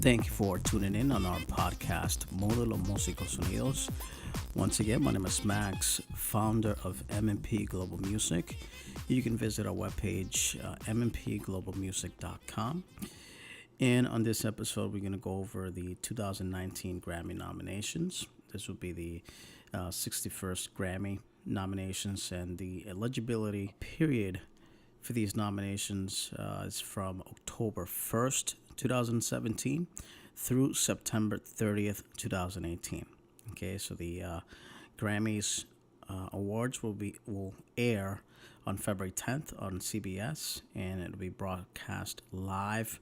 Thank you for tuning in on our podcast, Módulo Músicos Sonidos. Once again, my name is Max, founder of M&P Global Music. You can visit our webpage, mmpglobalmusic.com. And on this episode, we're going to go over the 2019 Grammy nominations. This will be the 61st Grammy nominations, and the eligibility period for these nominations is from October 1st, 2017 through September 30th, 2018. Okay, so the Grammys awards will air on February 10th on CBS, and it'll be broadcast live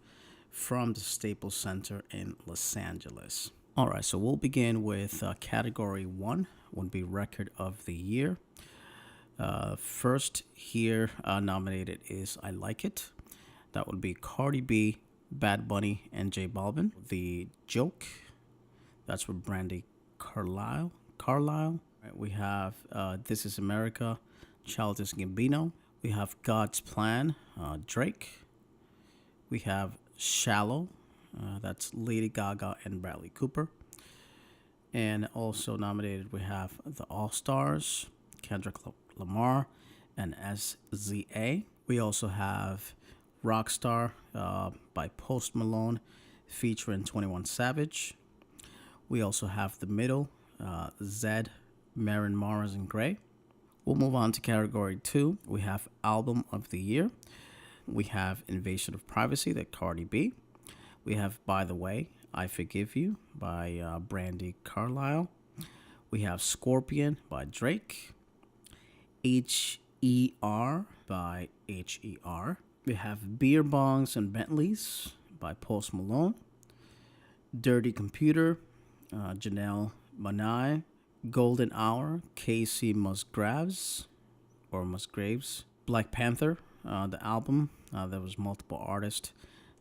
from the Staples Center in Los Angeles. All right, so we'll begin with category 1, would be Record of the Year. First here nominated is I Like It. That would be Cardi B, Bad Bunny, and J Balvin. The Joke, that's with Brandy Carlisle. Right, we have This Is America, Childish Gambino. We have God's Plan, Drake. We have Shallow, that's Lady Gaga and Bradley Cooper. And also nominated we have The All-Stars, Kendrick Lamar and SZA. We also have Rockstar by Post Malone featuring 21 Savage. We also have The Middle, Zed, Maren Morris, and Gray. We'll move on to category 2. We have Album of the Year. We have Invasion of Privacy, the Cardi B. We have By the Way, I Forgive You by Brandy Carlisle. We have Scorpion by Drake. H.E.R. by H.E.R. We have Beer Bongs and Bentleys by Post Malone. Dirty Computer, Janelle Monáe. Golden Hour, Casey Musgraves. Black Panther, the album. There was multiple artists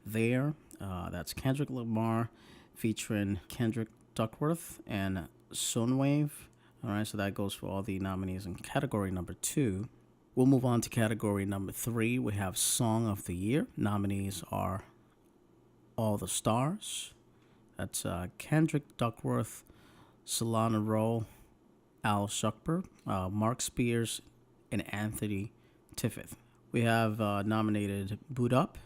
there. That's Kendrick Lamar featuring Kendrick Duckworth and Sunwave. All right, so that goes for all the nominees in category number 2. We'll move on to category number 3. We have Song of the Year. Nominees are All the Stars. That's Kendrick Duckworth, Solana Rowe, Al Shuckburgh, Mark Spears, and Anthony Tiffith. We have nominated Boot Up.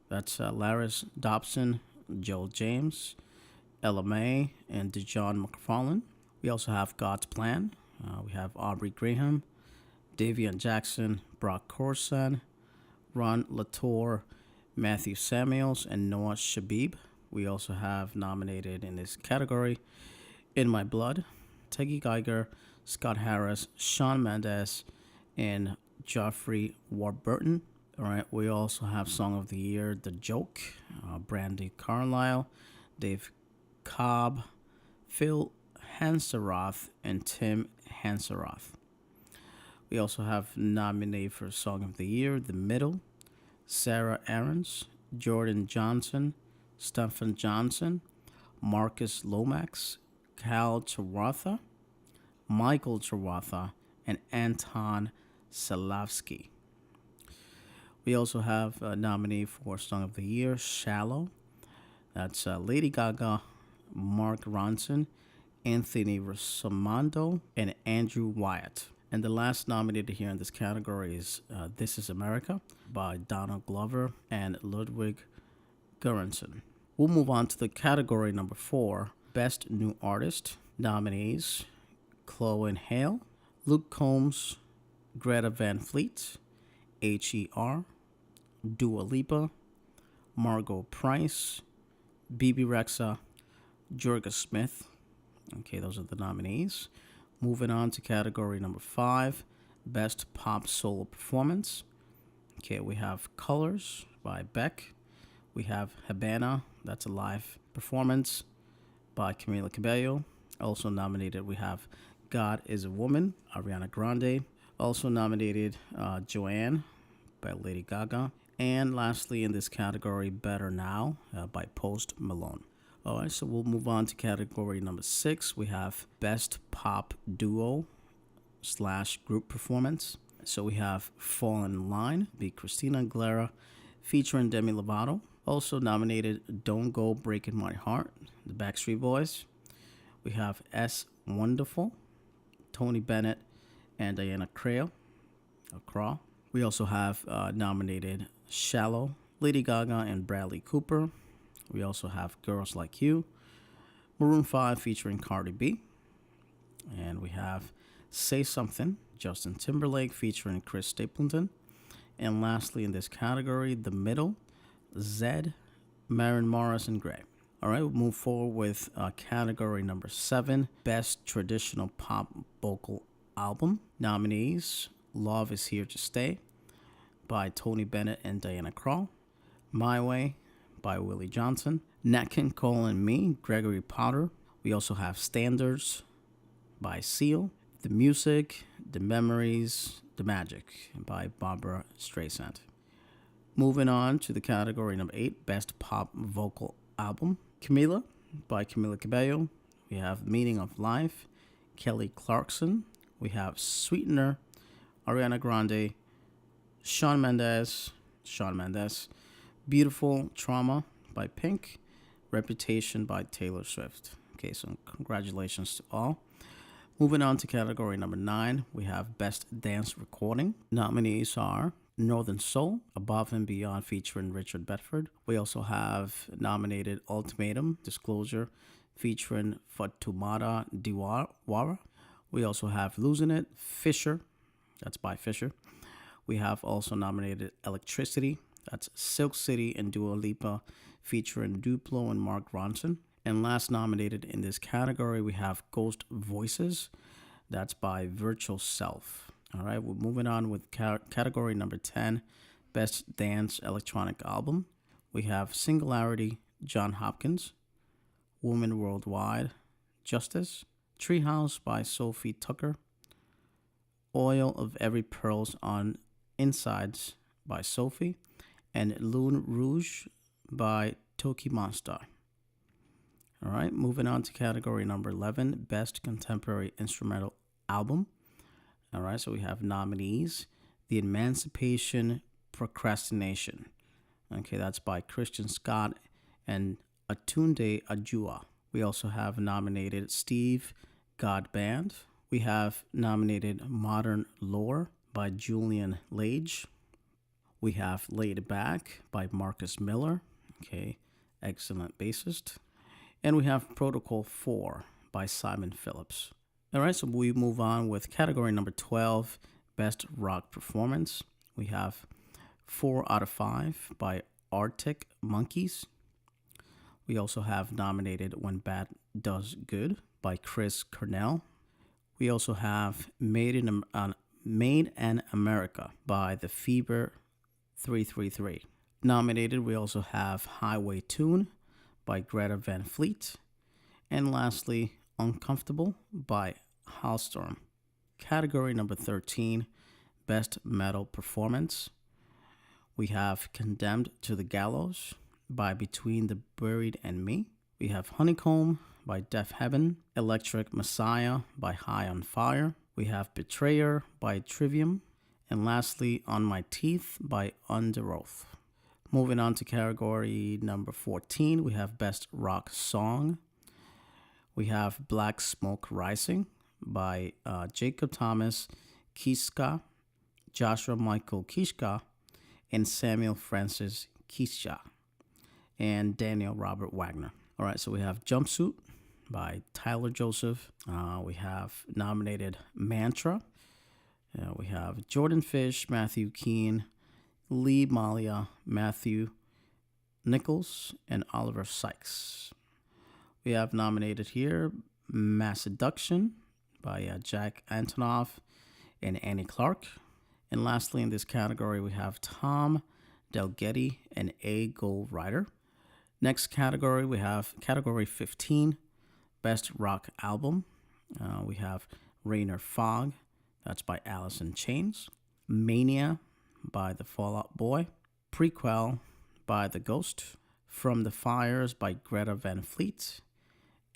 That's Laris Dobson, Joel James, Ella May, and Dejon McFarlane. We also have God's Plan. We have Aubrey Graham, Davian Jackson, Brock Corson, Ron Latour, Matthew Samuels, and Noah Shabib. We also have nominated in this category In My Blood, Teggy Geiger, Scott Harris, Shawn Mendes, and Joffrey Warburton. All right, we also have Song of the Year, The Joke, Brandy Carlisle, Dave Cobb, Phil Hanseroth, and Tim Hanseroth. We also have nominated for Song of the Year, The Middle, Sarah Aarons, Jordan Johnson, Stephen Johnson, Marcus Lomax, Cal Chawartha, Michael Chawartha, and Anton Salavsky. We also have a nominee for Song of the Year, Shallow. That's Lady Gaga, Mark Ronson, Anthony Rosamondo, and Andrew Wyatt. And the last nominated here in this category is This Is America by Donald Glover and Ludwig Göransson. We'll move on to the category number 4, Best New Artist. Nominees, Chloe Hale, Luke Combs, Greta Van Fleet, H.E.R., Dua Lipa, Margot Price, BB Rexa, Jorga Smith. Okay, those are the nominees. Moving on to category number 5, Best Pop Solo Performance. Okay, we have Colors by Beck. We have Habana, that's a live performance by Camila Cabello. Also nominated, we have God Is a Woman, Ariana Grande. Also nominated, Joanne by Lady Gaga. And lastly in this category, Better Now by Post Malone. All right, so we'll move on to category number 6. We have Best Pop Duo / Group Performance. So we have Fall in Line by Christina Aguilera featuring Demi Lovato. Also nominated Don't Go Breaking My Heart, the Backstreet Boys. We have S Wonderful, Tony Bennett, and Diana Krall. We also have nominated Shallow, Lady Gaga and Bradley Cooper. We also have Girls Like You, Maroon 5 featuring Cardi B. And we have Say Something, Justin Timberlake featuring Chris Stapleton. And lastly, in this category, The Middle, Zed, Maren Morris, and Gray. All right, we'll move forward with category number 7, Best Traditional Pop Vocal Album. Nominees: Love Is Here to Stay by Tony Bennett and Diana Krall, My Way by Willie Johnson, Nat King Cole and Me, Gregory Potter. We also have Standards by Seal, The Music, The Memories, The Magic by Barbara Streisand. Moving on to the category number 8, Best Pop Vocal Album. Camila by Camila Cabello. We have Meaning of Life, Kelly Clarkson. We have Sweetener, Ariana Grande, Shawn Mendes, Beautiful Trauma by Pink, Reputation by Taylor Swift. Okay, so congratulations to all. Moving on to category number 9, we have Best Dance Recording. Nominees are Northern Soul, Above and Beyond featuring Richard Bedford. We also have nominated Ultimatum, Disclosure featuring Fatoumata Diawara. We also have Losing It, Fisher, that's by Fisher. We have also nominated Electricity, that's Silk City and Dua Lipa featuring Duplo and Mark Ronson. And last nominated in this category, we have Ghost Voices, that's by Virtual Self. All right, we're moving on with category number 10, Best Dance Electronic Album. We have Singularity, John Hopkins, Woman Worldwide, Justice, Treehouse by Sophie Tucker, Oil of Every Pearls on Insides by Sophie, and Lune Rouge by Toki Monster. All right, moving on to category number 11, Best Contemporary Instrumental Album. All right, so we have nominees: The Emancipation Procrastination. Okay, that's by Christian Scott and Atunde Ajua. We also have nominated Steve God Band. We have nominated Modern Lore by Julian Lage. We have Laid Back by Marcus Miller. Okay, excellent bassist. And we have Protocol 4 by Simon Phillips. All right, so we move on with category number 12, Best Rock Performance. We have 4 out of 5 by Arctic Monkeys. We also have nominated When Bad Does Good by Chris Cornell. We also have Made in America by The Fever 333. Nominated, we also have Highway Tune by Greta Van Fleet. And lastly, Uncomfortable by Halstorm. Category number 13, Best Metal Performance. We have Condemned to the Gallows by Between the Buried and Me. We have Honeycomb by Deaf Heaven, Electric Messiah by High on Fire. We have Betrayer by Trivium. And lastly, On My Teeth by Under Oath. Moving on to category number 14, we have Best Rock Song. We have Black Smoke Rising by Jacob Thomas Kiska, Joshua Michael Kishka, and Samuel Francis Kisha, and Daniel Robert Wagner. All right, so we have Jumpsuit by Tyler Joseph. We have nominated Mantra. We have Jordan Fish, Matthew Keane, Lee Malia, Matthew Nichols, and Oliver Sykes. We have nominated here Masseduction by Jack Antonoff and Annie Clark. And lastly, in this category, we have Tom Dalgetty and A. Gold Rider. Next category, we have category 15, Best Rock Album. We have Rainer Fog, that's by Alice in Chains. Mania by The Fall Out Boy. Prequel by The Ghost. From the Fires by Greta Van Fleet.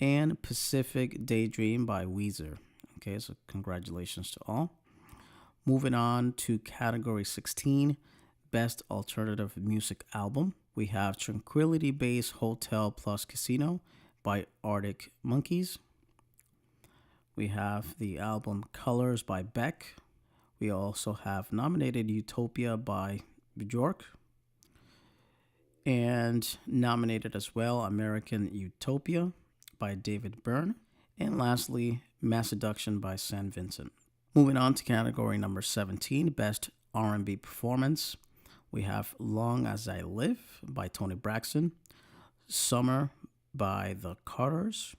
And Pacific Daydream by Weezer. Okay, so congratulations to all. Moving on to category 16, Best Alternative Music Album. We have Tranquility Base Hotel Plus Casino by Arctic Monkeys. We have the album Colors by Beck. We also have nominated Utopia by Bjork. And nominated as well American Utopia by David Byrne. And lastly, Mass Seduction by San Vincent. Moving on to category number 17, Best R&B Performance. We have Long As I Live by Toni Braxton. Summer by The Carters.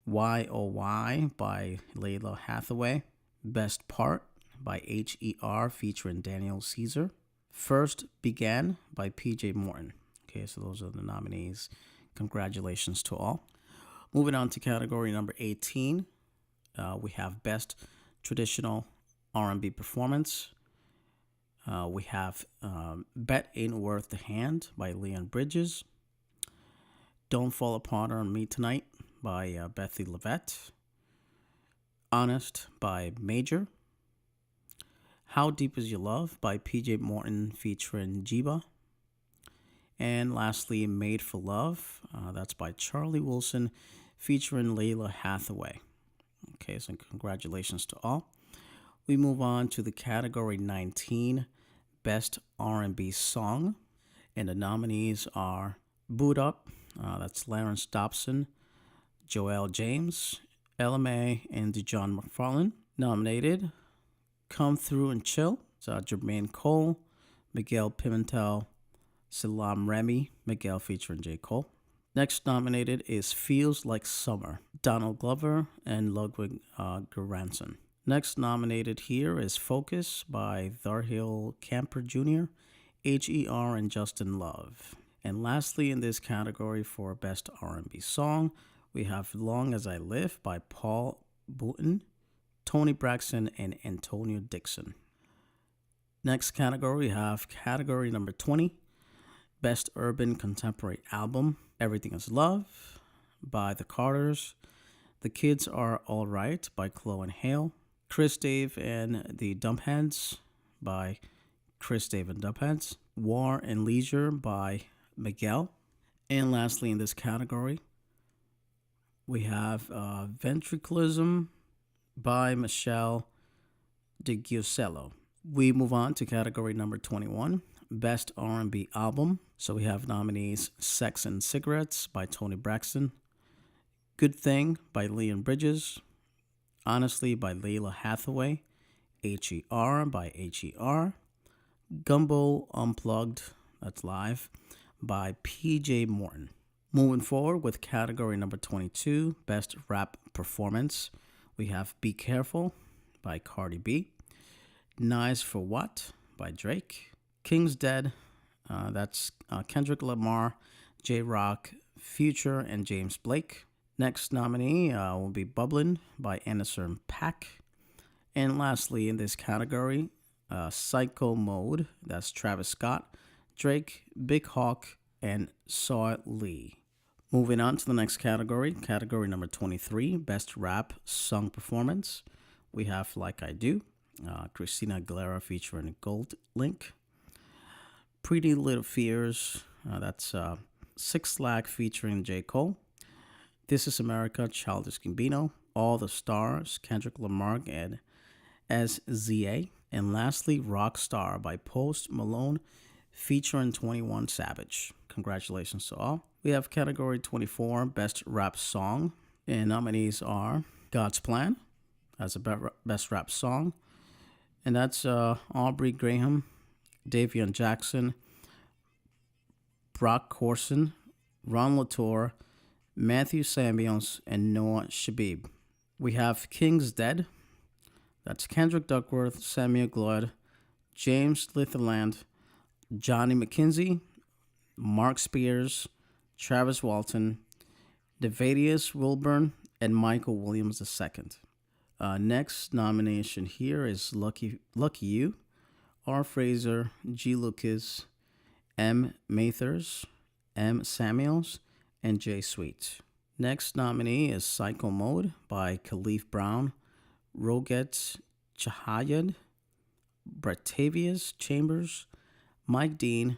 Why Oh Why by Layla Hathaway. Best Part by H.E.R. featuring Daniel Caesar. First Began by P.J. Morton. Okay, so those are the nominees. Congratulations to all. Moving on to category number 18, we have Best Traditional R&B Performance. We have Bet Ain't Worth the Hand by Leon Bridges. Don't Fall Apart on Me Tonight by Bethy Levette. Honest by Major. How Deep Is Your Love by P.J. Morton featuring Jiba. And lastly, Made for Love. That's by Charlie Wilson featuring Layla Hathaway. Okay, so congratulations to all. We move on to the category 19, Best R&B Song. And the nominees are Boot Up. That's Lawrence Dobson, Joel James, LMA, and John McFarlane. Nominated Come Through and Chill. It's Jermaine Cole, Miguel Pimentel, Salam Remy, Miguel featuring J. Cole. Next nominated is Feels Like Summer, Donald Glover and Ludwig Göransson. Next nominated here is Focus by Tharhill Camper Jr., H.E.R. and Justin Love. And lastly in this category for Best R&B Song, we have Long As I Live by Paul Boonton, Toni Braxton, and Antonio Dixon. Next category, we have category number 20, Best Urban Contemporary Album, Everything Is Love by The Carters, The Kids Are All Right by Chloe and Hale, Chris Dave and the Dumpheads by Chris Dave and Dumpheads, War and Leisure by Miguel, and lastly in this category, we have Ventriculism by Michelle DeGiusello. We move on to category number 21, Best R&B Album. So we have nominees Sex and Cigarettes by Toni Braxton, Good Thing by Leon Bridges, Honestly by Layla Hathaway, H.E.R. by H.E.R., Gumbo Unplugged, that's live, by P.J. Morton. Moving forward with category number 22, Best Rap Performance, we have Be Careful by Cardi B, Nice for What by Drake, King's Dead, that's Kendrick Lamar, J-Rock, Future, and James Blake. Next nominee will be Bubbling by Anderson .Paak. And lastly in this category, Psycho Mode, that's Travis Scott, Drake, Big Hawk, and Saw Lee. Moving on to the next category, category number 23, Best Rap Song Performance. We have Like I Do, Christina Aguilera featuring Gold Link, Pretty Little Fears, that's Six Flag featuring J. Cole, This Is America, Childish Gambino, All the Stars, Kendrick Lamar and SZA, and lastly Rockstar by Post Malone featuring 21 Savage. Congratulations to all. We have category 24, Best Rap Song, and nominees are God's Plan as a Best Rap Song, and that's Aubrey Graham, Davion Jackson, Brock Corson, Ron Latour, Matthew Samuels, and Noah Shabib. We have King's Dead, that's Kendrick Duckworth, Samuel Gloyd, James Litherland, Johnny McKenzie, Mark Spears, Travis Walton, Devadius Wilburn, and Michael Williams II. Next nomination here is Lucky You, R. Fraser, G. Lucas, M. Mathers, M. Samuels, and J. Sweet. Next nominee is Psycho Mode by Khalif Brown, Roget Chahayed, Bratavius Chambers, Mike Dean,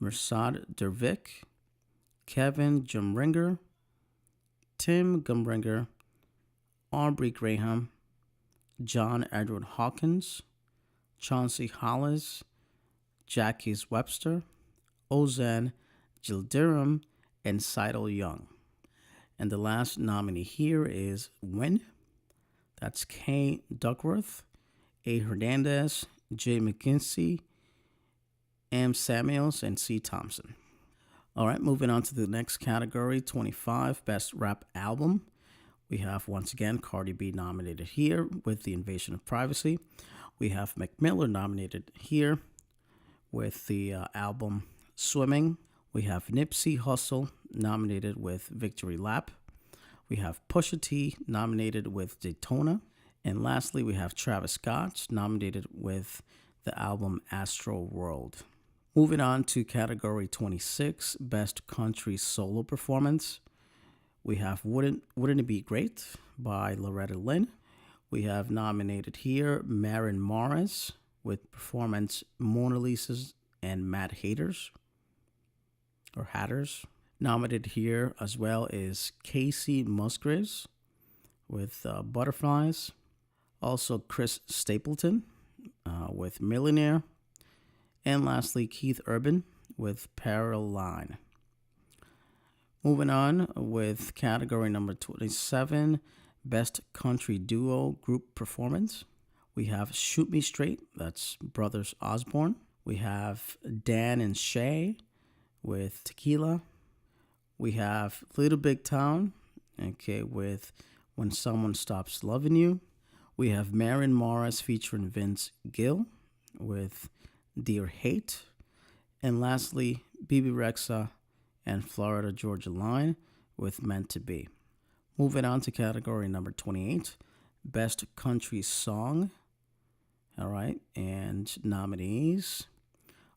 Mersad Dervik, Kevin Jumringer, Tim Gumringer, Aubrey Graham, John Edward Hawkins, Chauncey Hollis, Jackie Webster, Ozan Gildirim, and Seidel Young. And the last nominee here is Win. That's K. Duckworth, A. Hernandez, J. McKinsey, M. Samuels, and C. Thompson. All right, moving on to the next category, 25, Best Rap Album. We have, once again, Cardi B nominated here with The Invasion of Privacy. We have Mac Miller nominated here with the album Swimming. We have Nipsey Hussle nominated with Victory Lap. We have Pusha T nominated with Daytona. And lastly, we have Travis Scott nominated with the album Astro World. Moving on to category 26, Best Country Solo Performance. We have Wouldn't It Be Great by Loretta Lynn. We have nominated here Maren Morris with performance Mona Lisa's and Mad Haters or Hatters. Nominated here as well is Casey Musgraves with Butterflies. Also Chris Stapleton with Millionaire. And lastly, Keith Urban with Parallel Line. Moving on with category number 27, Best Country Duo Group Performance. We have Shoot Me Straight, that's Brothers Osborne. We have Dan and Shay with Tequila. We have Little Big Town, okay, with When Someone Stops Loving You. We have Maren Morris featuring Vince Gill with Dear Hate. And lastly, BB Rexa and Florida Georgia Line with Meant to Be. Moving on to category number 28, Best Country Song. All right, and nominees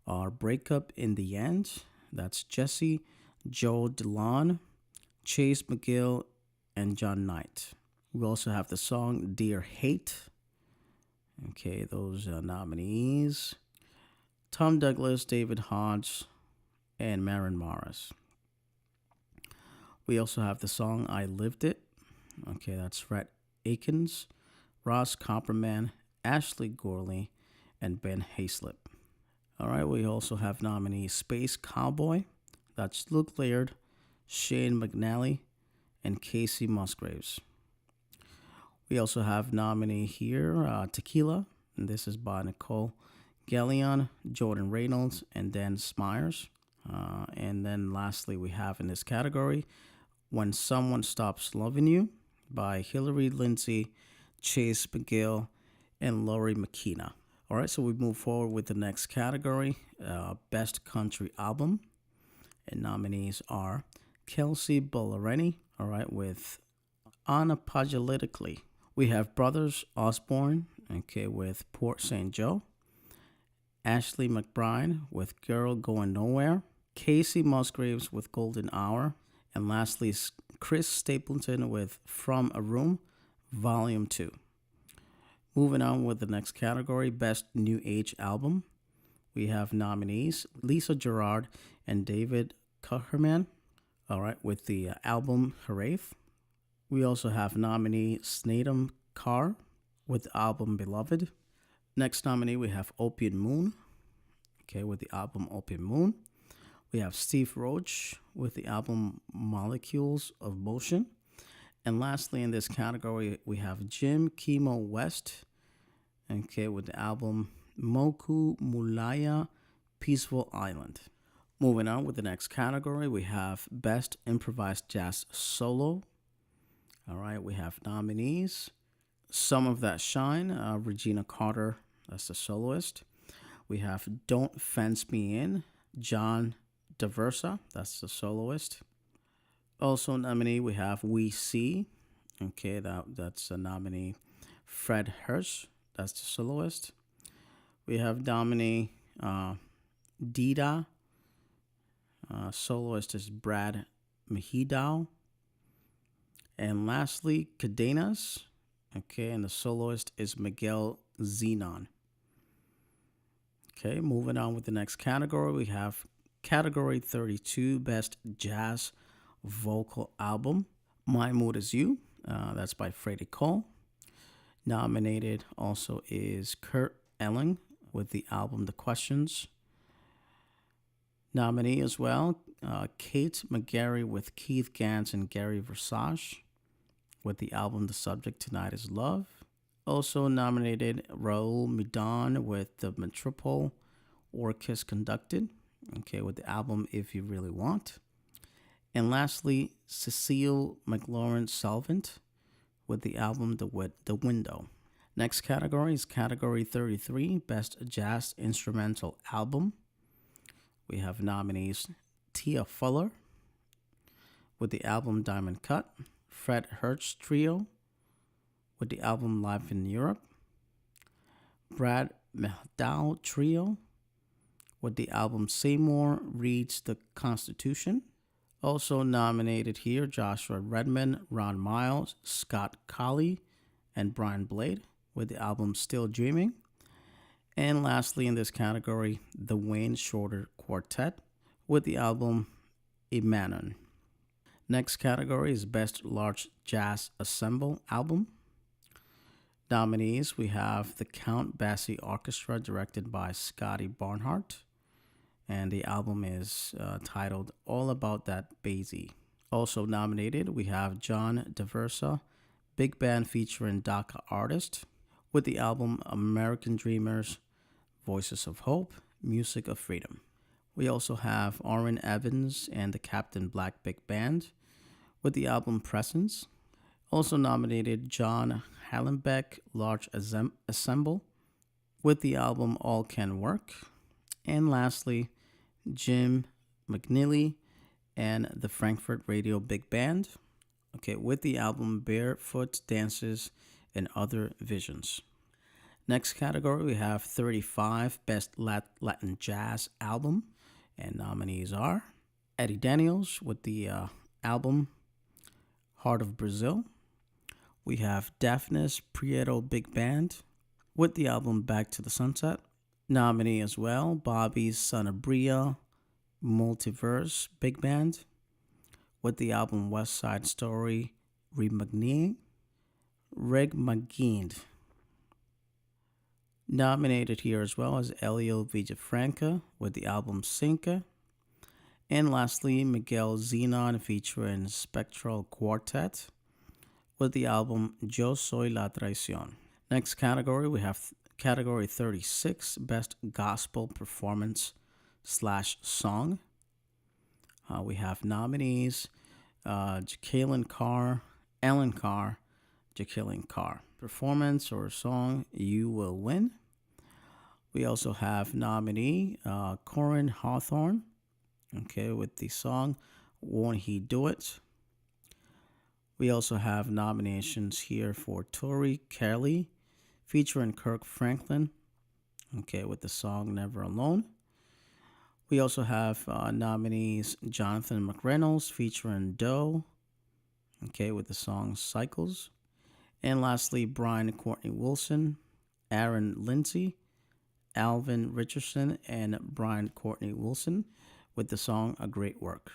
are Breakup in the End. That's Jesse, Joe DeLon, Chase McGill, and John Knight. We also have the song Dear Hate. Okay, those nominees. Tom Douglas, David Hodge, and Maren Morris. We also have the song I Lived It. Okay, that's Rhett Akins, Ross Copperman, Ashley Gorley, and Ben Hayslip. All right, we also have nominees Space Cowboy. That's Luke Laird, Shane McNally, and Casey Musgraves. We also have nominee here, Tequila, and this is by Nicole Gallion, Jordan Reynolds, and Dan Smyers. And then lastly, we have in this category, When Someone Stops Loving You by Hillary Lindsay, Chase McGill, and Lori McKenna. All right, so we move forward with the next category, Best Country Album. And nominees are Kelsey Ballerini, all right, with Unapologetically. We have Brothers Osborne, okay, with Port St. Joe. Ashley McBride with Girl Going Nowhere. Casey Musgraves with Golden Hour. And lastly, Chris Stapleton with From a Room, Volume 2. Moving on with the next category, Best New Age Album. We have nominees Lisa Gerrard and David Kucherman, all right, with the album Harafe. We also have nominee Snatum Carr with the album Beloved. Next nominee, we have Opium Moon, okay, with the album Opium Moon. We have Steve Roach with the album Molecules of Motion. And lastly, in this category, we have Jim Kimo West, okay, with the album Moku Mulaya Peaceful Island. Moving on with the next category, we have Best Improvised Jazz Solo. All right, we have nominees. Some of That Shine, Regina Carter, that's the soloist. We have Don't Fence Me In, John Daversa, that's the soloist. Also nominee, we have We See, okay, that's a nominee. Fred Hirsch, that's the soloist. We have nominee Dida, soloist is Brad Mehidao. And lastly, Cadenas, okay, and the soloist is Miguel Zenon. Okay, moving on with the next category, we have Category 32, Best Jazz Vocal Album. My Mood Is You. That's by Freddie Cole. Nominated also is Kurt Elling with the album The Questions. Nominee as well, Kate McGarry with Keith Gans and Gary Versage with the album The Subject Tonight Is Love. Also nominated Raul Midon with the Metropole Orchestra Conducted, with the album If You Really Want. And lastly, Cecile McLaurin Salvant with the album The Window. Next category is Category 33, Best Jazz Instrumental Album. We have nominees Tia Fuller with the album Diamond Cut, Fred Hertz Trio with the album Live in Europe, Brad Mehldau Trio with the album Seymour Reads the Constitution. Also nominated here, Joshua Redman, Ron Miles, Scott Colley, and Brian Blade with the album Still Dreaming. And lastly in this category, the Wayne Shorter Quartet with the album Emanon. Next category is Best Large Jazz Ensemble Album. Nominees, we have the Count Basie Orchestra directed by Scotty Barnhart. And the album is titled All About That Basie. Also nominated, we have John DeVersa, Big Band featuring DACA artist, with the album American Dreamers, Voices of Hope, Music of Freedom. We also have Orrin Evans and the Captain Black Big Band with the album Presence. Also nominated John Hallenbeck, Large Ensemble with the album All Can Work. And lastly, Jim McNeely and the Frankfurt Radio Big Band, with the album Barefoot Dances and Other Visions. Next category, we have 35 Best Latin Jazz Album, and nominees are Eddie Daniels with the album Heart of Brazil. We have Daphnis Prieto Big Band with the album Back to the Sunset. Nominee as well, Bobby Sanabria Multiverse Big Band with the album West Side Story Remagneed. Nominated here as well as Elio Villafranca with the album Cinca. And lastly, Miguel Zenon featuring Spectral Quartet with the album Yo Soy La Traición. Next category, we have Category 36, Best Gospel Performance / Song. We have nominees Jacqueline Carr, Ellen Carr, Jacqueline Carr. Performance or song, You Will Win. We also have nominee Corin Hawthorne, with the song Won't He Do It. We also have nominations here for Tori Kelly featuring Kirk Franklin, with the song Never Alone. We also have nominees Jonathan McReynolds featuring Doe, with the song Cycles. And lastly, Brian Courtney Wilson, Aaron Lindsay, Alvin Richardson, and Brian Courtney Wilson with the song A Great Work.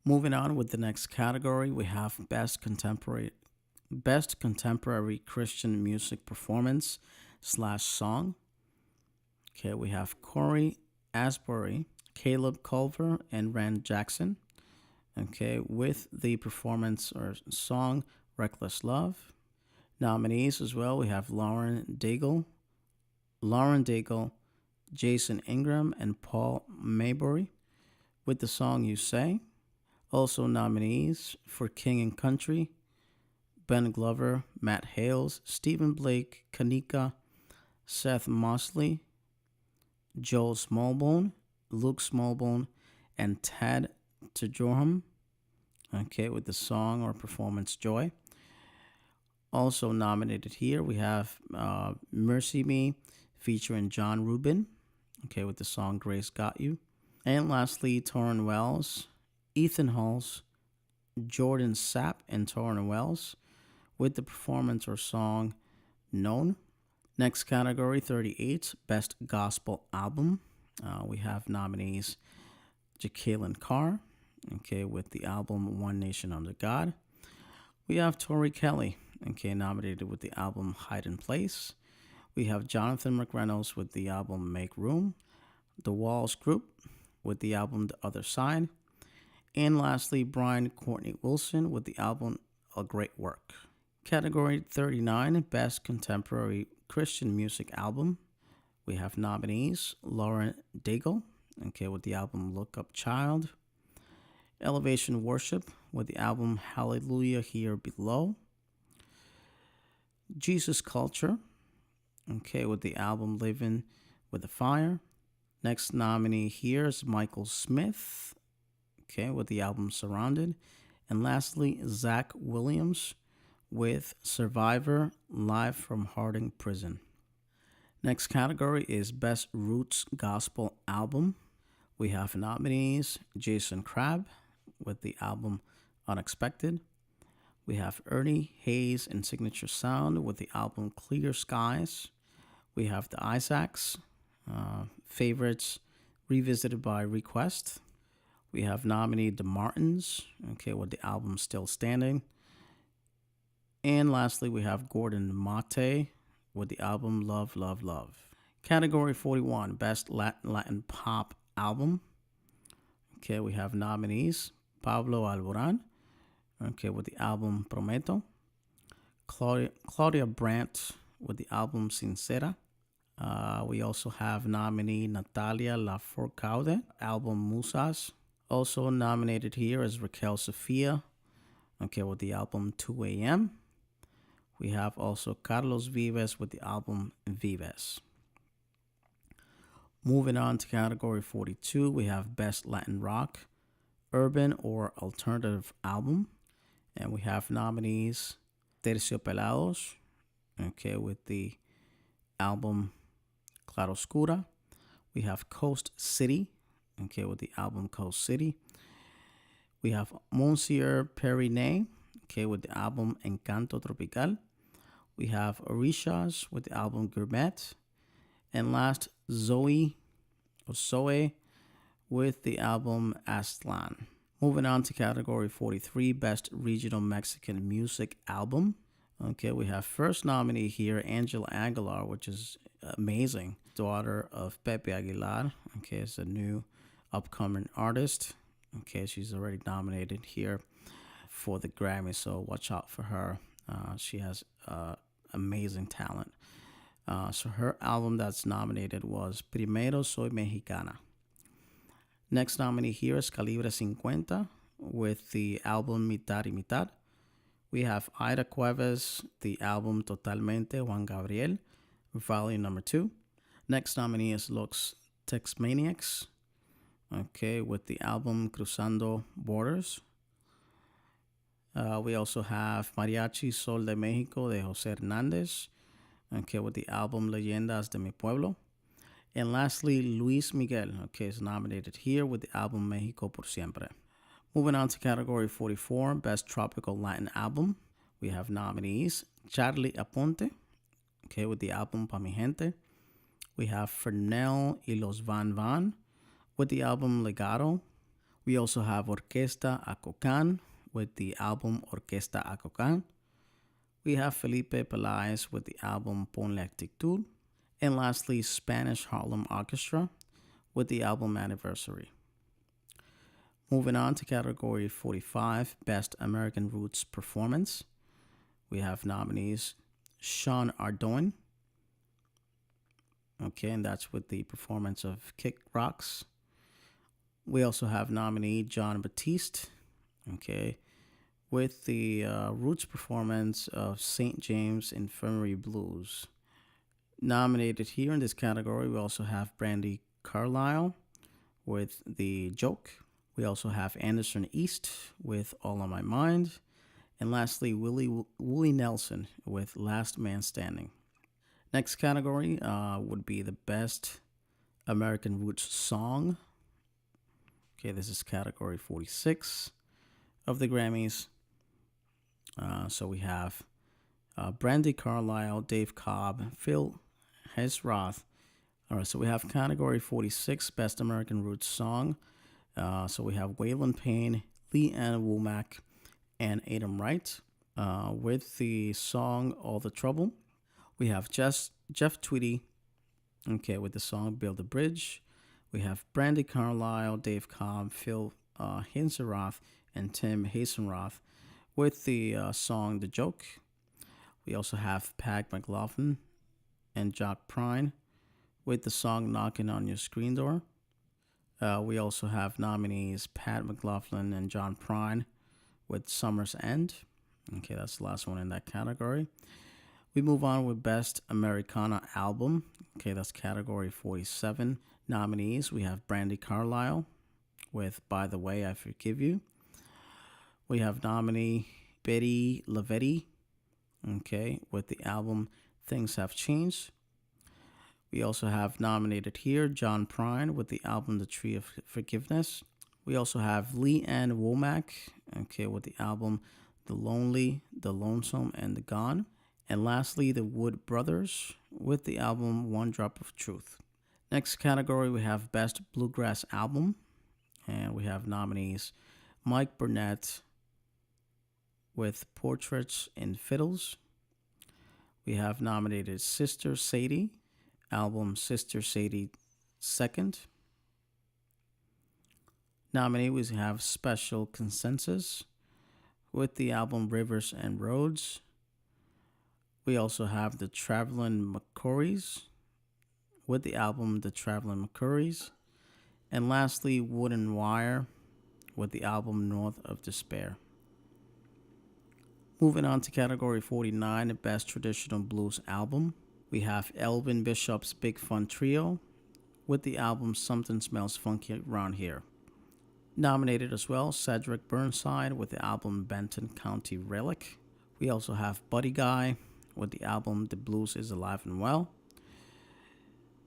Moving on with the next category, we have Best Contemporary Christian Music Performance / Song. We have Corey Asbury, Caleb Culver, and Rand Jackson. With the performance or song Reckless Love. Nominees as well, we have Lauren Daigle, Jason Ingram, and Paul Maybury with the song You Say. Also nominees for King and Country, Ben Glover, Matt Hales, Stephen Blake, Kanika, Seth Mosley, Joel Smallbone, Luke Smallbone, and Tad Tjorham, with the song or performance Joy. Also nominated here, we have Mercy Me featuring John Rubin, with the song Grace Got You. And lastly, Torrin Wells, Ethan Halls, Jordan Sapp, and Torrin Wells with the performance or song Known. Next category, 38, Best Gospel Album. We have nominees Jacqueline Carr, okay, with the album One Nation Under God. We have Tori Kelly, okay, nominated with the album Hiding Place. We have Jonathan McReynolds with the album Make Room. The Walls Group with the album The Other Side. And lastly, Brian Courtney Wilson with the album A Great Work. Category 39, Best Contemporary Christian Music Album. We have nominees Lauren Daigle, okay, with the album Look Up Child. Elevation Worship with the album Hallelujah Here Below. Jesus Culture, okay, with the album Living with the Fire. Next nominee here is Michael Smith, okay, with the album Surrounded. And lastly, Zach Williams with Survivor Live from Harding Prison. Next category is Best Roots Gospel Album. We have nominees Jason Crabb with the album Unexpected. We have Ernie Hayes and Signature Sound with the album Clear Skies. We have the Isaacs, Favorites Revisited by Request. We have nominee The Martins, okay, with the album Still Standing. And lastly, we have Gordon Mate with the album Love, Love, Love. Category 41, Best Latin Pop Album. Okay, we have nominees Pablo Alborán, okay, with the album Prometo. Claudia Brandt with the album Sincera. We also have nominee Natalia Lafourcade, album Musas. Also nominated here is Raquel Sofia, okay, with the album 2 a.m. We have also Carlos Vives with the album Vives. Moving on to category 42, we have Best Latin Rock, Urban or Alternative Album. And we have nominees Terciopelados, okay, with the album Claroscura. We have Coast City, okay, with the album Coast City. We have Monsieur Periné, okay, with the album Encanto Tropical. We have Orishas with the album Gourmet. And last, Zoe with the album Aztlán. Moving on to category 43, Best Regional Mexican Music Album. Okay, we have first nominee here, Angela Aguilar, which is amazing. Daughter of Pepe Aguilar. Okay, it's a new upcoming artist. Okay, she's already nominated here for the Grammy, so watch out for her. She has amazing talent. So her album that's nominated was Primero Soy Mexicana. Next nominee here is Calibre 50 with the album Mitad y Mitad. We have Ida Cuevas, the album Totalmente Juan Gabriel, volume number 2. Next nominee is Los Tex-Maniacs, okay, with the album Cruzando Borders. We also have Mariachi Sol de Mexico de Jose Hernandez, okay, with the album Leyendas de Mi Pueblo. And lastly, Luis Miguel, okay, is nominated here with the album Mexico por Siempre. Moving on to category 44, Best Tropical Latin Album. We have nominees Charlie Aponte, okay, with the album Pa Mi Gente. We have Fernel y Los Van Van with the album Legado. We also have Orquesta Acocan with the album Orquesta Acocan. We have Felipe Peláez with the album Ponle Actitud. And lastly, Spanish Harlem Orchestra with the album Anniversary. Moving on to category 45, Best American Roots Performance. We have nominees Sean Ardoin. Okay, and that's with the performance of Kick Rocks. We also have nominee John Batiste. Okay, with the roots performance of St. James Infirmary Blues. Nominated here in this category, we also have Brandy Carlisle with The Joke. We also have Anderson East with All on My Mind. And lastly, Willie Nelson with Last Man Standing. Next category would be the Best American Roots Song. Okay, this is category 46 of the Grammys. So we have Brandy Carlisle, Dave Cobb, Phil Hesroth, All right, so we have category 46, Best American Roots Song. So we have Waylon Payne, Lee Ann Womack, and Adam Wright with the song All the Trouble. We have Jeff Tweedy, okay, with the song Build a Bridge. We have Brandy Carlisle, Dave Cobb, Phil Hinseroth, and Tim Hasenroth with the song The Joke. We also have Pat McLaughlin and Jock Prine with the song Knocking on Your Screen Door. We also have nominees Pat McLaughlin and John Prine with Summer's End. Okay, that's the last one in that category. We move on with Best Americana Album. Okay, that's category 47. Nominees, we have Brandy Carlisle with By the Way, I Forgive You. We have nominee Betty Lavetti, okay, with the album Things Have Changed. We also have nominated here John Prine with the album The Tree of Forgiveness. We also have Lee Ann Womack, okay, with the album The Lonely, The Lonesome, and The Gone. And lastly, the Wood Brothers with the album One Drop of Truth. Next category, we have Best Bluegrass Album. And we have nominees Mike Burnett with Portraits and Fiddles. We have nominated Sister Sadie, album Sister Sadie 2nd. Nominee, we have Special Consensus with the album Rivers and Roads. We also have the Traveling McCourys with the album The Traveling McCourys. And lastly, Wooden Wire with the album North of Despair. Moving on to category 49, Best Traditional Blues Album. We have Elvin Bishop's Big Fun Trio with the album Something Smells Funky Around Here. Nominated as well, Cedric Burnside with the album Benton County Relic. We also have Buddy Guy with the album The Blues Is Alive and Well.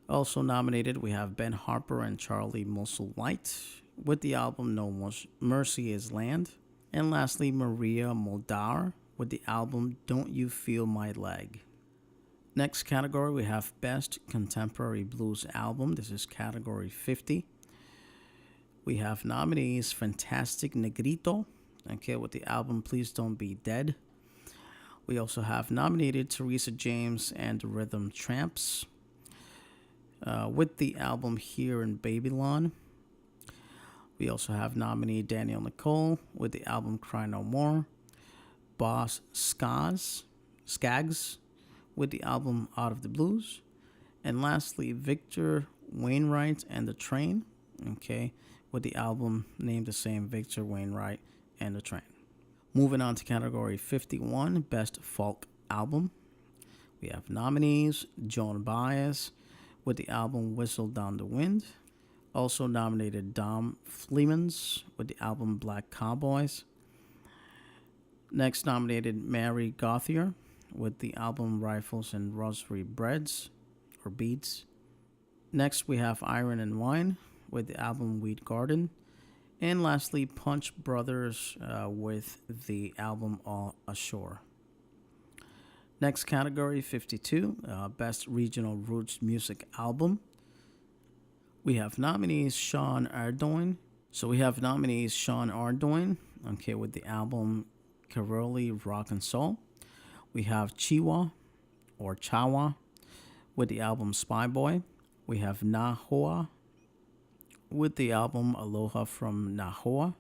Also nominated, we have Ben Harper and Charlie Musselwhite with the album No Mercy Is Land. And lastly, Maria Muldaur with the album Don't You Feel My Leg. Next category, we have Best Contemporary Blues Album. This is category 50. We have nominees Fantastic Negrito, okay, with the album Please Don't Be Dead. We also have nominated Teresa James and the Rhythm Tramps with the album Here in Babylon. We also have nominee Daniel Nicole with the album Cry No More. Boss Skaggs with the album Out of the Blues. And lastly, Victor Wainwright and the Train, okay, with the album named the same, Victor Wainwright and the Train. Moving on to category 51, Best Folk Album. We have nominees Joan Baez with the album Whistle Down the Wind. Also nominated Dom Flemons with the album Black Cowboys. Next nominated Mary Gauthier with the album Rifles and Rosary Breads or Beads. Next we have Iron and Wine with the album Weed Garden. And lastly, Punch Brothers with the album All Ashore. Next category, 52, Best Regional Roots Music Album. We have nominees Sean Ardoin. So we have nominees Sean Ardoin, okay, with the album Caroli Rock and Soul. We have Chiwa or Chawa with the album Spy Boy. We have Nahoa with the album Aloha from Nahoa.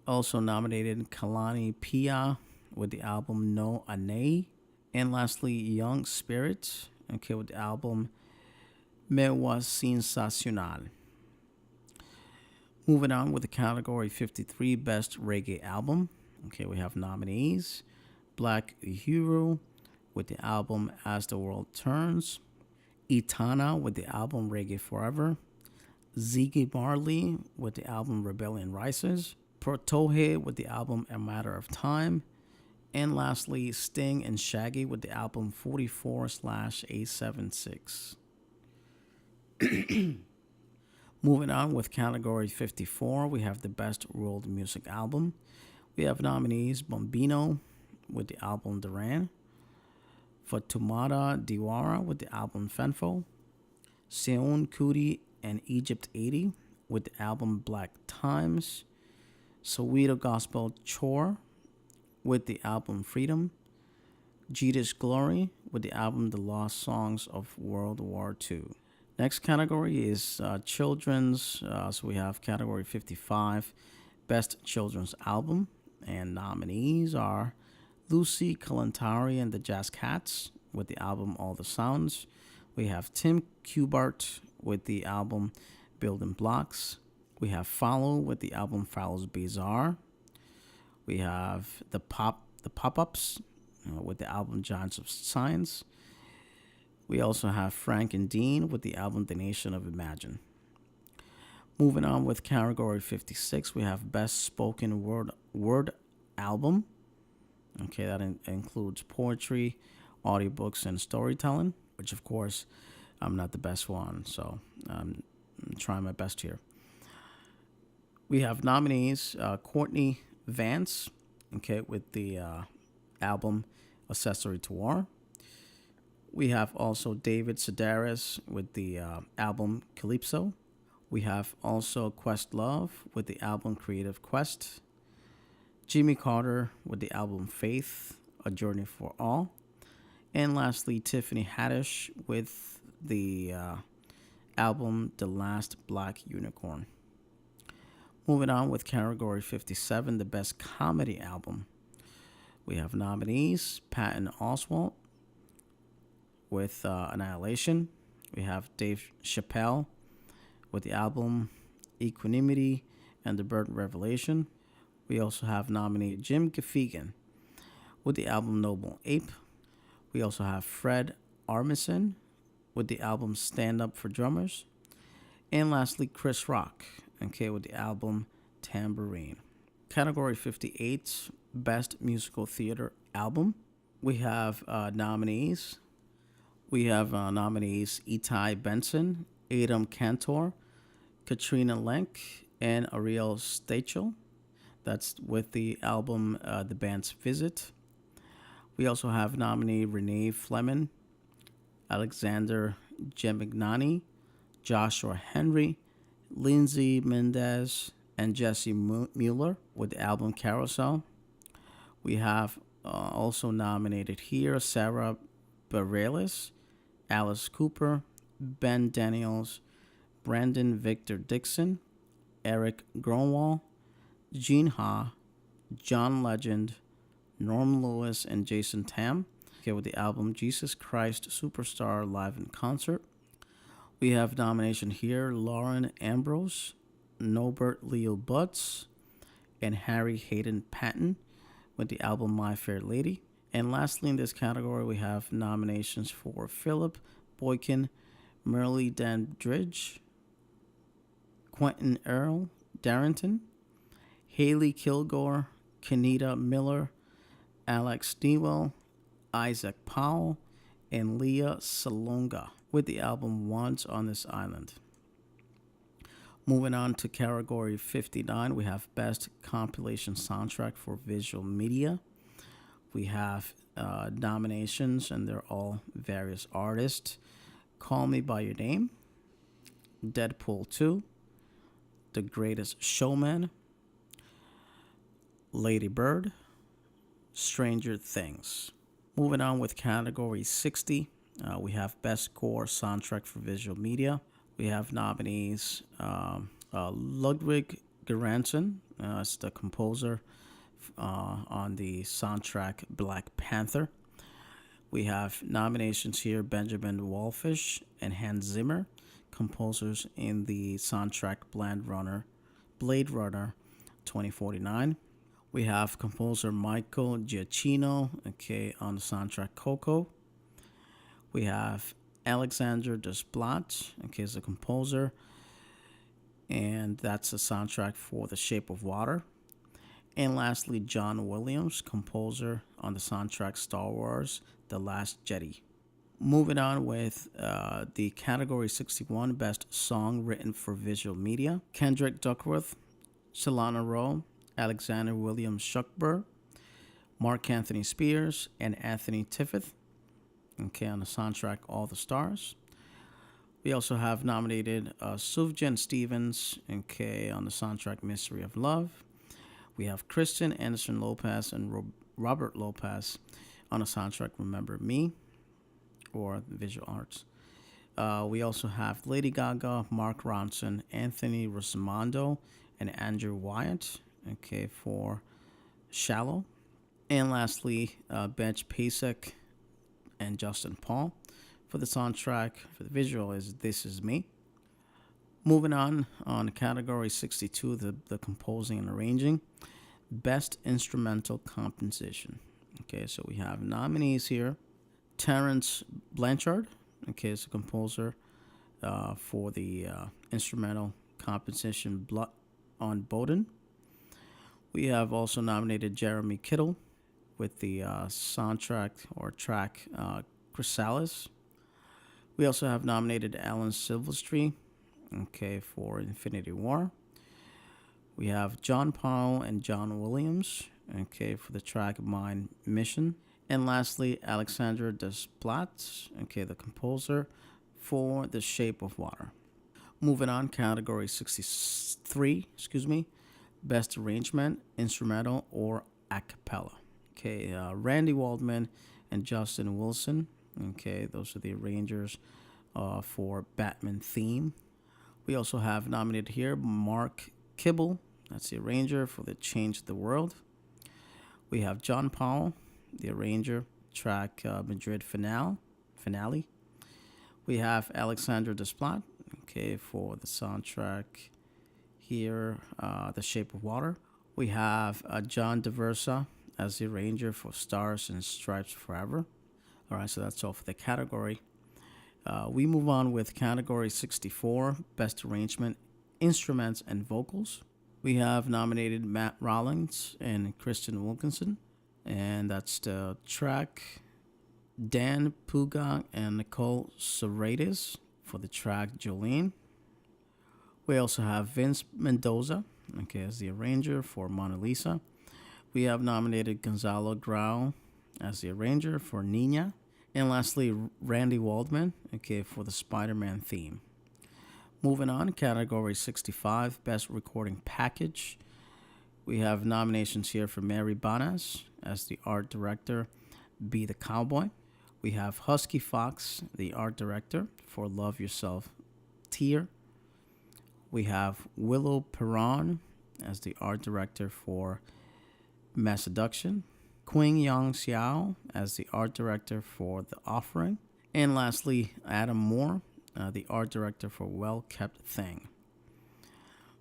Also nominated Kalani Pia with the album No Ane. And lastly, Young Spirit, okay, with the album Mewa Sensacional. Moving on with the category 53, Best Reggae Album. Okay, we have nominees Black Uhuru with the album As the World Turns. Itana with the album Reggae Forever. Ziggy Marley with the album Rebellion Rises, Protohe with the album A Matter of Time, and lastly Sting and Shaggy with the album 44/876. Moving on with category 54, we have the Best World Music Album. We have nominees Bombino with the album Duran, Fatumata Diwara with the album Fenfo, Seun Kuti and Egypt 80 with the album Black Times. Soweto Gospel Chore with the album Freedom. Jesus Glory with the album The Lost Songs of World War II. Next category is children's. So we have category 55, Best Children's Album. And nominees are Lucy Kalantari and the Jazz Cats with the album All the Sounds. We have Tim Kubart with the album Building Blocks. We have Follow with the album Fallow's Bizarre. We have the Pop-Ups with the album Giants of Science. We also have Frank and Dean with the album The Nation of Imagine. Moving on with category 56, we have Best Spoken Word Album. Okay, that includes poetry, audiobooks, and storytelling, which of course I'm not the best one, so I'm trying my best here. We have nominees Courtney Vance, okay, with the album Accessory to War. We have also David Sedaris with the album Calypso. We have also Questlove with the album Creative Quest. Jimmy Carter with the album Faith, A Journey for All. And lastly, Tiffany Haddish with the album The Last Black Unicorn. Moving on with category 57, the Best Comedy Album. We have nominees Patton Oswalt with Annihilation. We have Dave Chappelle with the album Equanimity and the Bird Revelation. We also have nominee Jim Gaffigan with the album Noble Ape. We also have Fred Armisen with the album Stand Up for Drummers. And lastly, Chris Rock, okay, with the album Tambourine. Category 58, Best Musical Theater Album. We have nominees. We have nominees Itai Benson, Adam Cantor, Katrina Lenk, and Ariel Stachel. That's with the album The Band's Visit. We also have nominee Renee Fleming, Alexander Gemignani, Joshua Henry, Lindsay Mendez, and Jesse Mueller with the album Carousel. We have also nominated here Sarah Bareilles, Alice Cooper, Ben Daniels, Brandon Victor Dixon, Eric Gronwall, Gene Ha, John Legend, Norm Lewis, and Jason Tam, okay, with the album Jesus Christ Superstar Live in Concert. We have nomination here Lauren Ambrose, Norbert Leo Butz, and Harry Hayden Patton with the album My Fair Lady. And lastly, in this category, we have nominations for Philip Boykin, Merle Dandridge, Quentin Earl Darrington, Haley Kilgore, Kenita Miller, Alex Newell, Isaac Powell, and Leah Salonga with the album Once on This Island. Moving on to category 59, we have Best Compilation Soundtrack for Visual Media. We have nominations, and they're all various artists. Call Me By Your Name, Deadpool 2, The Greatest Showman, Lady Bird, Stranger Things. Moving on with category 60, we have Best Score Soundtrack for Visual Media. We have nominees Ludwig Göransson as the composer on the soundtrack Black Panther. We have nominations here Benjamin Wallfish and Hans Zimmer, composers in the soundtrack Blade Runner 2049. We have composer Michael Giacchino, okay, on the soundtrack Coco. We have Alexander Desplat, okay, as a composer, and that's the soundtrack for The Shape of Water. And lastly, John Williams, composer on the soundtrack Star Wars The Last Jedi. Moving on with the category 61, Best Song Written for Visual Media. Kendrick Duckworth, Solana Rowe, Alexander William Shuckburgh, Mark Anthony Spears, and Anthony Tiffith, okay, on the soundtrack All the Stars. We also have nominated Sufjan Stevens, okay, on the soundtrack Mystery of Love. We have Kristen Anderson Lopez and Robert Lopez on the soundtrack Remember Me, or Visual Arts. We also have Lady Gaga, Mark Ronson, Anthony Rosamondo, and Andrew Wyatt, okay, for Shallow. And lastly, Benj Pasek and Justin Paul for the soundtrack. For the visual is This Is Me. Moving on category 62, the composing and arranging. Best instrumental composition. Okay, so we have nominees here. Terrence Blanchard, okay, is a composer for the instrumental composition Blood on Bowden. We have also nominated Jeremy Kittle with the soundtrack or track Chrysalis. We also have nominated Alan Silvestri, okay, for Infinity War. We have John Powell and John Williams, okay, for the track Mind Mission. And lastly, Alexandre Desplat, okay, the composer for The Shape of Water. Moving on, category 63, best arrangement, instrumental or a cappella. Okay, Randy Waldman and Justin Wilson, okay, those are the arrangers for Batman theme. We also have nominated here Mark Kibble, that's the arranger for the Change the World. We have John Powell, the arranger, track Madrid Finale. We have Alexandre Desplat, okay, for the soundtrack here, The Shape of Water. We have John DeVersa as the arranger for Stars and Stripes Forever. All right, so that's all for the category. We move on with category 64, best arrangement, instruments and vocals. We have nominated Matt Rollins and Kristen Wilkinson, and that's the track Dan Puga and Nicole Serratis for the track Jolene. We also have Vince Mendoza, okay, as the arranger for Mona Lisa. We have nominated Gonzalo Grau as the arranger for Nina. And lastly, Randy Waldman, okay, for the Spider-Man theme. Moving on, category 65, best recording package. We have nominations here for Mary Bonas as the art director, Be the Cowboy. We have Husky Fox, the art director for Love Yourself, Tear. We have Willow Perron as the art director for Mass Seduction. Quing Yang Xiao as the art director for The Offering. And lastly, Adam Moore, the art director for Well Kept Thing.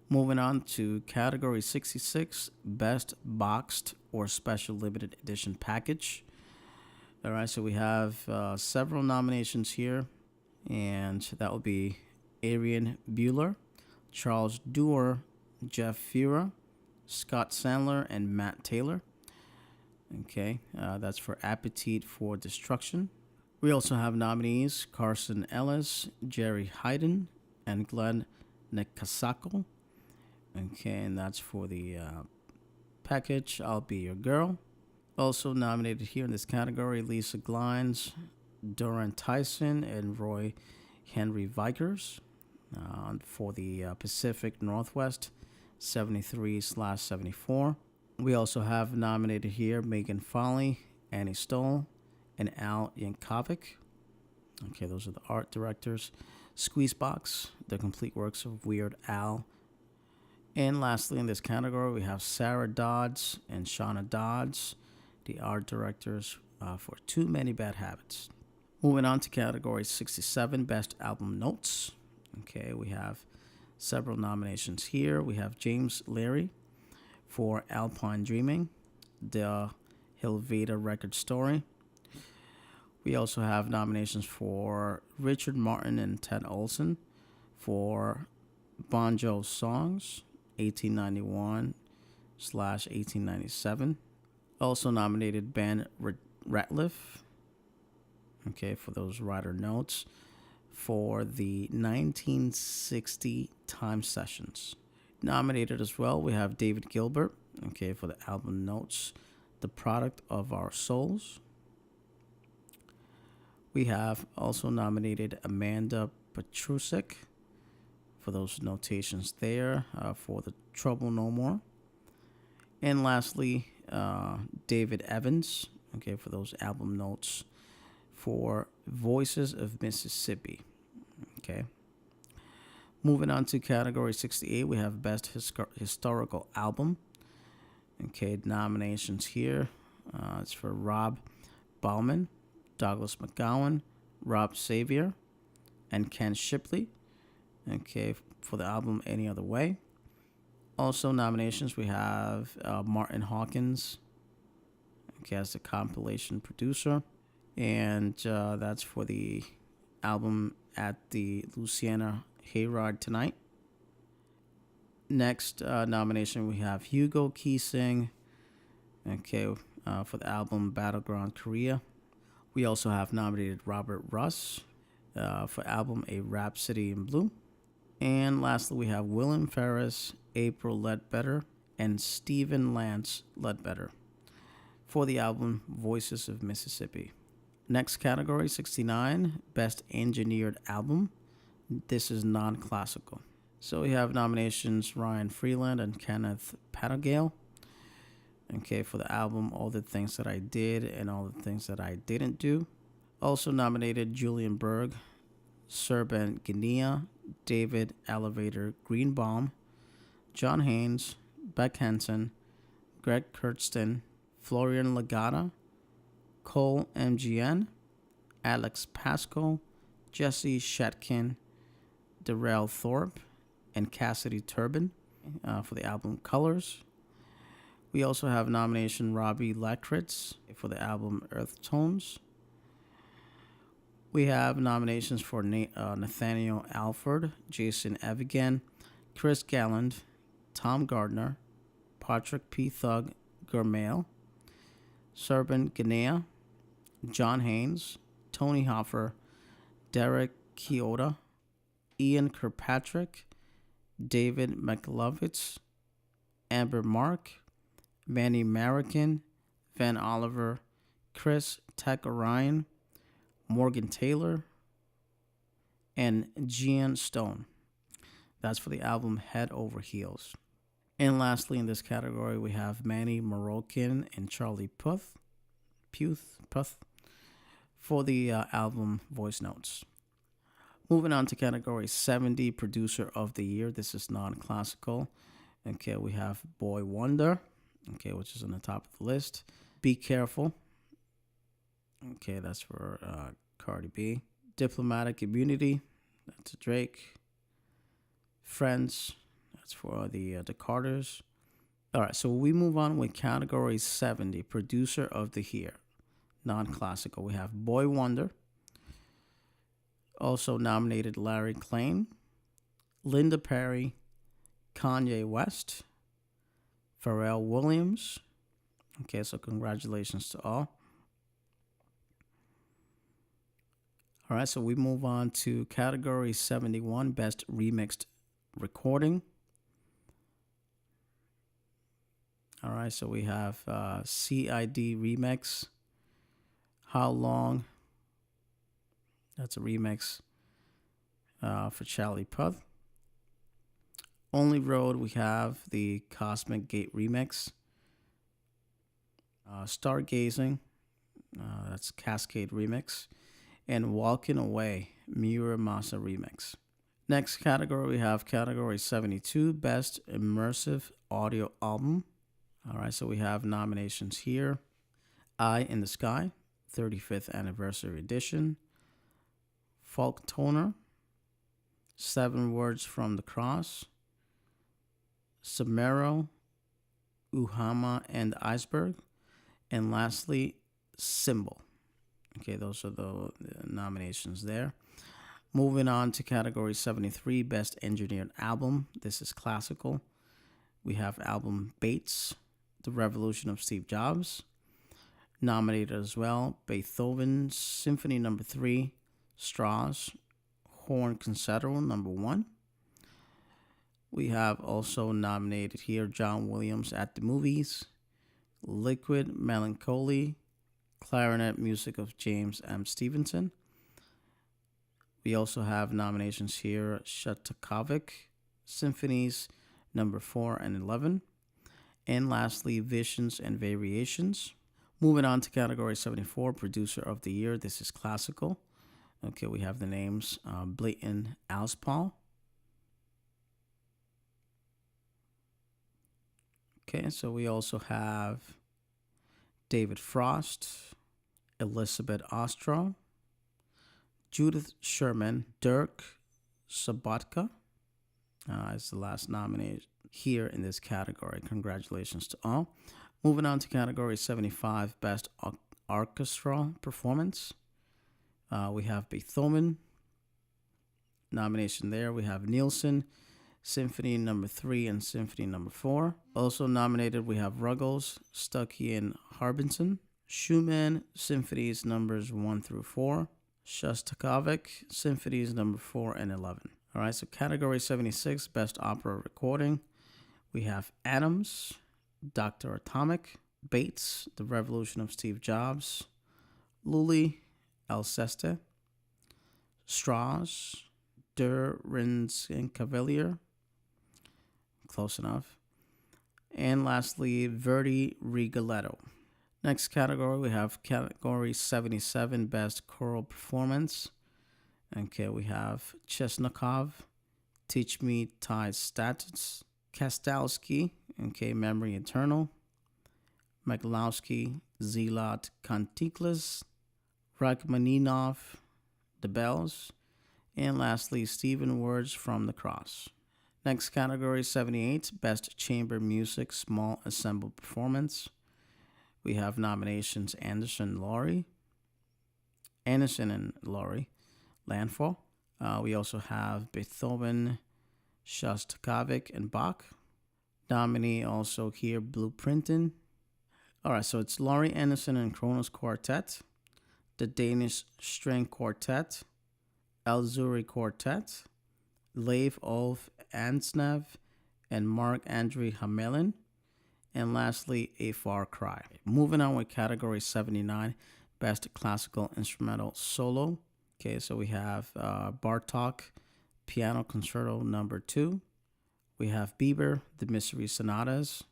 Moving on to category 66, best boxed or special limited edition package. All right, so we have several nominations here, and that will be Arian Bueller, Charles Dewar, Jeff Fura, Scott Sandler, and Matt Taylor. Okay, that's for Appetite for Destruction. We also have nominees Carson Ellis, Jerry Hayden, and Glenn Nekasako. Okay, and that's for the package I'll Be Your Girl. Also nominated here in this category, Lisa Glines, Doran Tyson, and Roy Henry Vikers for the Pacific Northwest 73/74. We also have nominated here Megan Foley, Annie Stoll, and Al Yankovic. Okay, those are the art directors. Squeezebox, The Complete Works of Weird Al. And lastly, in this category, we have Sarah Dodds and Shauna Dodds, the art directors for Too Many Bad Habits. Moving on to category 67, Best Album Notes. Okay, we have several nominations here. We have James Leary for Alpine Dreaming, the Helvetia Record Story. We also have nominations for Richard Martin and Ted Olson for Bon Jovi Songs, 1891/1897. Also nominated Ben Ratliff, okay, for those writer notes, for the 1960 Time Sessions. Nominated as well, we have David Gilbert, okay, for the album notes, The Product of Our Souls. We have also nominated Amanda Petrusik for those notations there for the Trouble No More. And lastly, David Evans, okay, for those album notes for Voices of Mississippi. Okay. Moving on to category 68, we have Best Historical Album. Okay, nominations here. It's for Rob Bauman, Douglas McGowan, Rob Xavier, and Ken Shipley. Okay, for the album Any Other Way. Also nominations, we have Martin Hawkins, okay, as the compilation producer. And that's for the album At the Louisiana Hayride Tonight. Next nomination, we have Hugo Keesing, okay, for the album Battleground Korea. We also have nominated Robert Russ for album A Rhapsody in Blue. And lastly, we have William Ferris, April Ledbetter, and Stephen Lance Ledbetter for the album Voices of Mississippi. Next category, 69, Best Engineered Album. This is non-classical. So we have nominations Ryan Freeland and Kenneth Patagale. Okay, for the album All the Things That I Did and All the Things That I Didn't Do. Also nominated Julian Berg, Serban Guinea, David Elevator Greenbaum, John Haynes, Beck Hansen, Greg Kurtzton, Florian Legata, Cole MGN, Alex Pasco, Jesse Shetkin, Darrell Thorpe, and Cassidy Turbin for the album Colors. We also have nomination Robbie Lakritz for the album Earth Tones. We have nominations for Nathaniel Alford, Jason Evigan, Chris Galland, Tom Gardner, Patrick P. Thug Gurmail, Serban Guinea, John Haynes, Tony Hoffer, Derek Kyoto, Ian Kirkpatrick, David McLovitz, Amber Mark, Manny Marican, Van Oliver, Chris Tech Orion, Morgan Taylor, and Gian Stone. That's for the album Head Over Heels. And lastly, in this category, we have Manny Moroccan and Charlie Puth for the album Voice Notes. Moving on to category 70, Producer of the Year. This is non-classical. Okay, we have Boy Wonder, okay, which is on the top of the list. Be Careful. Okay, that's for Cardi B. Diplomatic Immunity, that's Drake. Friends, that's for the Carters. All right, so we move on with category 70, Producer of the Year. Non-classical. We have Boy Wonder. Also nominated Larry Klein, Linda Perry, Kanye West, Pharrell Williams. Okay, so congratulations to all. All right, so we move on to category 71, Best Remixed Recording. All right, so we have CID Remix, How Long? That's a remix for Charlie Puth. Only Road, we have the Cosmic Gate remix. Stargazing, that's Cascade remix. And Walking Away, Miura Masa remix. Next category, we have category 72, Best Immersive Audio Album. All right, so we have nominations here. Eye in the Sky, 35th Anniversary Edition. Folk Toner, 7 Words from the Cross, Submero, Uhama and Iceberg, and lastly, Symbol. Okay, those are the nominations there. Moving on to category 73, Best Engineered Album. This is classical. We have album Bates, The Revolution of Steve Jobs. Nominated as well, Beethoven's Symphony No. 3, Strauss, Horn Concerto No. 1. We have also nominated here John Williams at the Movies, Liquid Melancholy, Clarinet Music of James M. Stevenson. We also have nominations here: Shostakovich Symphonies number 4 and 11. And lastly, Visions and Variations. Moving on to category 74, Producer of the Year. This is classical. Okay, we have the names Blayton Alspal. Okay, so we also have David Frost, Elizabeth Ostro, Judith Sherman, Dirk Sabatka is the last nominee here in this category. Congratulations to all. Moving on to category 75, Best Orchestral Performance. We have Beethoven nomination there. We have Nielsen, Symphony number 3 and Symphony number 4. Also nominated, we have Ruggles, Stuckey, and Harbinson. Schumann, Symphonies numbers 1 through 4. Shostakovich, Symphonies number 4 and 11. All right, so category 76, Best Opera Recording. We have Adams, Dr. Atomic, Bates, The Revolution of Steve Jobs, Lully, Alceste, Strauss, Der Cavalier, close enough. And lastly, Verdi Rigoletto. Next category, we have category 77, Best Choral Performance. Okay, we have Chesnokov, Teach Me Thai Statutes, Kostalski, okay, Memory Eternal, Mikulowski, Zealot Canticles, Rachmaninoff, The Bells, and lastly, Stephen Words from the Cross. Next category, 78, Best Chamber Music Small Ensemble Performance. We have nominations Anderson and Laurie, Landfall. We also have Beethoven, Shostakovich, and Bach. Nominee also here, Blueprinting. All right, so it's Laurie Anderson and Kronos Quartet, the Danish String Quartet, Elzuri Quartet, Leif Ulf Ansnev, and Marc-Andre Hamelin. And lastly, A Far Cry. Moving on with category 79, Best Classical Instrumental Solo. Okay, so we have Bartók, Piano Concerto number 2. We have Bieber, The Mystery Sonatas.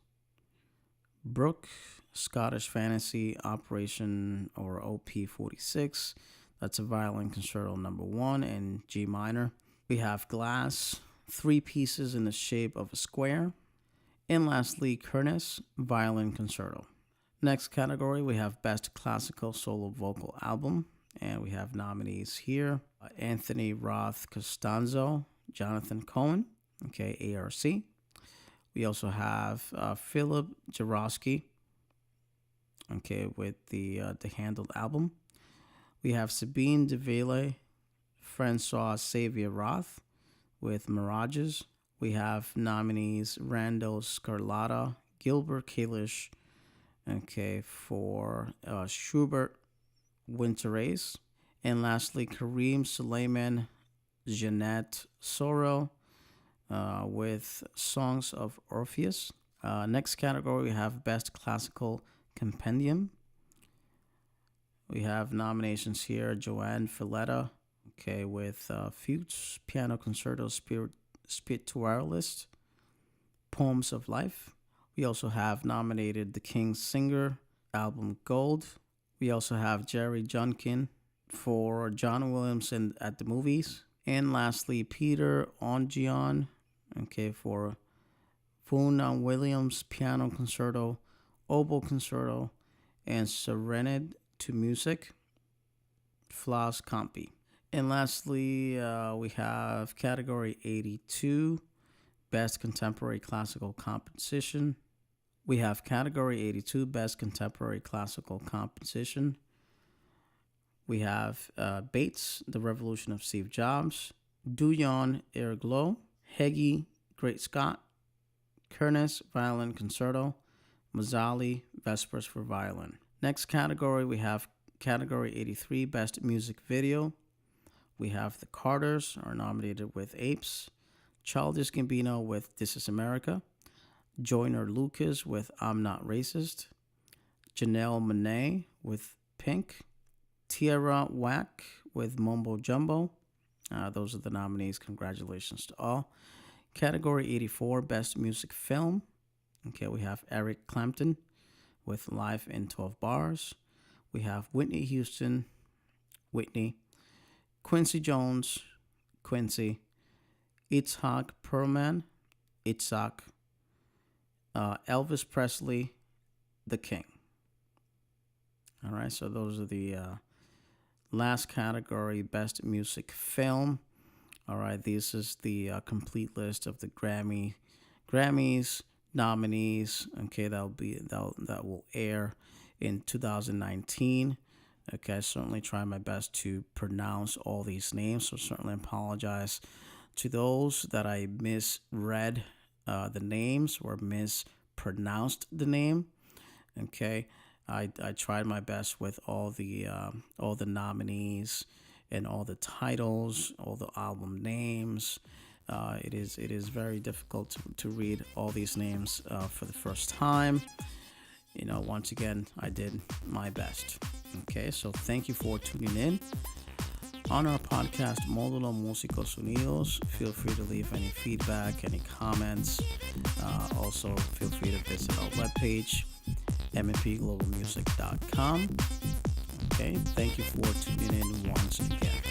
Brooke, Scottish Fantasy Operation or OP46. That's a Violin Concerto number 1 in G minor. We have Glass, 3 pieces in the shape of a square. And lastly, Kernes, Violin Concerto. Next category, we have Best Classical Solo Vocal Album. And we have nominees here. Anthony Roth Costanzo, Jonathan Cohen, okay, ARC. We also have Philip Jarosky, okay, with the Handled album. We have Sabine DeVille, Francois Xavier Roth with Mirages. We have nominees Randall Scarlata, Gilbert Kalish, okay, for Schubert Winter Race. And lastly, Kareem Suleiman, Jeanette Sorrell with Songs of Orpheus. Next category, we have Best Classical Compendium. We have nominations here, Joanne Filetta, okay, with Fuchs, Piano Concerto Spiritualist, Poems of Life. We also have nominated The King's Singer, album Gold. We also have Jerry Junkin for John Williams at the Movies. And lastly, Peter Ongion, okay, for Vaughan Williams Piano Concerto, Oboe Concerto, and Serenade to Music, Flas Campi. And lastly, we have category 82, Best Contemporary Classical Composition. We have category 82, Best Contemporary Classical Composition. We have Bates, The Revolution of Steve Jobs, Dujon, Air Glow, Heggie, Great Scott, Kernes, Violin Concerto, Mazzali, Vespers for Violin. Next category, we have category 83, Best Music Video. We have The Carters are nominated with Apes, Childish Gambino with This Is America, Joyner Lucas with I'm Not Racist, Janelle Monáe with Pink, Tierra Whack with Mumbo Jumbo, Those are the nominees. Congratulations to all. Category 84, Best Music Film. Okay, we have Eric Clapton with Life in 12 Bars. We have Whitney Houston, Whitney. Quincy Jones, Quincy. Itzhak Perlman, Itzhak. Elvis Presley, The King. All right, so those are the last category, Best Music Film. All right, this is the complete list of the Grammys nominees. Okay, that will air in 2019. Okay, I certainly try my best to pronounce all these names, so certainly apologize to those that I misread the names or mispronounced the name. Okay, I tried my best with all the nominees and all the titles, all the album names. It is very difficult to read all these names for the first time. Once again, I did my best. Okay, so thank you for tuning in. On our podcast, Módulo Músicos Unidos, feel free to leave any feedback, any comments. Also, feel free to visit our webpage, mpglobalmusic.com. Okay, thank you for tuning in once again.